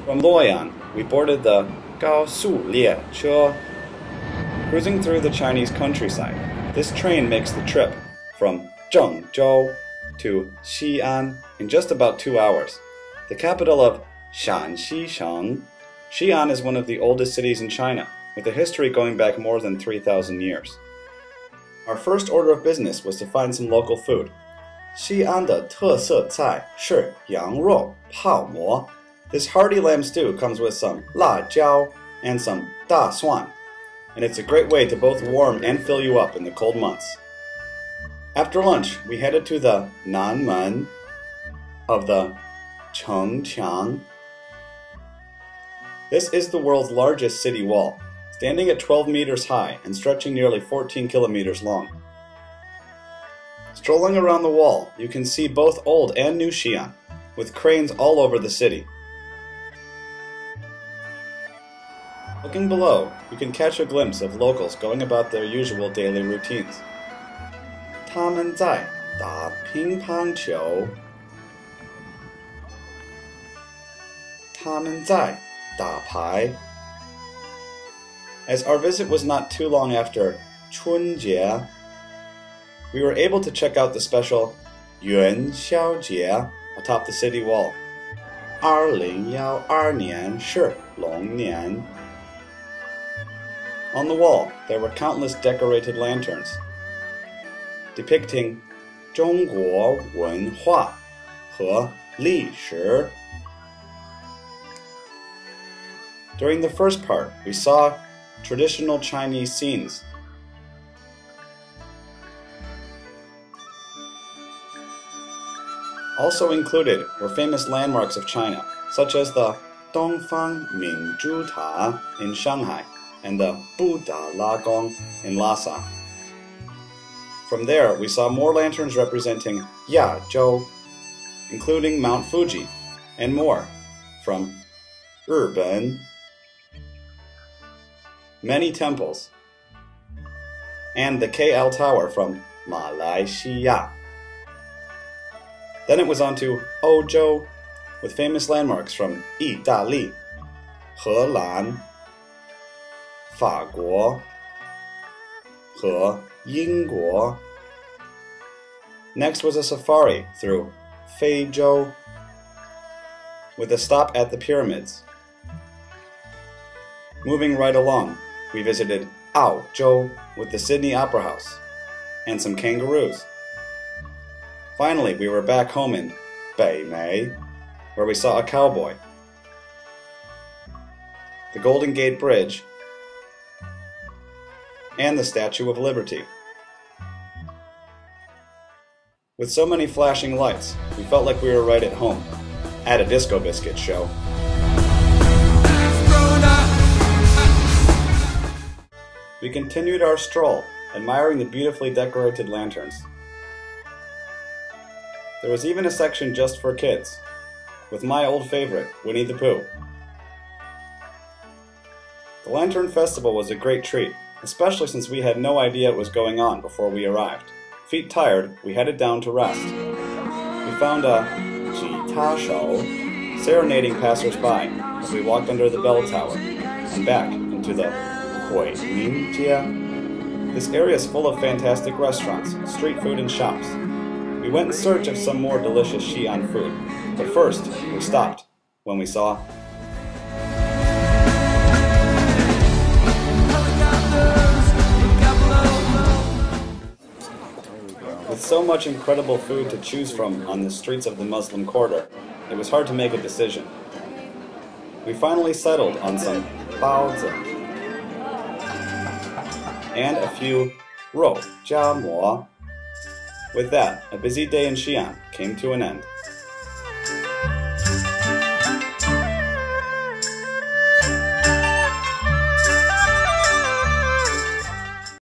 From Luoyang, we boarded the 高速列车. Cruising through the Chinese countryside, this train makes the trip from Zhengzhou to Xi'an in just about 2 hours. The capital of Shaanxi. Xi'an is one of the oldest cities in China, with a history going back more than 3,000 years. Our first order of business was to find some local food. Xi'an 的特色菜是羊肉泡馍. This hearty lamb stew comes with some 辣椒 and some 大蒜, and it's a great way to both warm and fill you up in the cold months. After lunch, we headed to the Nanmen of the Chang'an. This is the world's largest city wall, standing at 12 meters high and stretching nearly 14 kilometers long. Strolling around the wall, you can see both old and new Xi'an, with cranes all over the city. Looking below, you can catch a glimpse of locals going about their usual daily routines. 他们在打乒乓球. 他们在打牌. As our visit was not too long after 春节, we were able to check out the special 元宵节 atop the city wall. 2012年是龙年. On the wall, there were countless decorated lanterns depicting 中国文化和历史. During the first part, we saw traditional Chinese scenes. Also included were famous landmarks of China, such as the Dongfang Mingzhu Ta in Shanghai and the Potala Palace in Lhasa. From there, we saw more lanterns representing Yazhou, including Mount Fuji, and more from日本, many temples, and the KL Tower from Malaysia. Then it was on to Ozhou, with famous landmarks from Italy, Helan, 法国和英国. Next was a safari through Feizhou, with a stop at the pyramids. Moving right along, we visited Aozhou with the Sydney Opera House and some kangaroos. Finally, we were back home in Beimei, where we saw a cowboy, the Golden Gate Bridge, and the Statue of Liberty. With so many flashing lights, we felt like we were right at home, at a Disco Biscuit show. We continued our stroll, admiring the beautifully decorated lanterns. There was even a section just for kids, with my old favorite, Winnie the Pooh. The Lantern Festival was a great treat, especially since we had no idea what was going on before we arrived. Feet tired, we headed down to rest. We found a jita show serenading passers-by as we walked under the bell tower and back into the Huimingjie. This area is full of fantastic restaurants, street food, and shops. We went in search of some more delicious Xi'an food, but first we stopped when we saw With so much incredible food to choose from on the streets of the Muslim Quarter, it was hard to make a decision. We finally settled on some baozi and a few rou jia mo. With that, a busy day in Xi'an came to an end.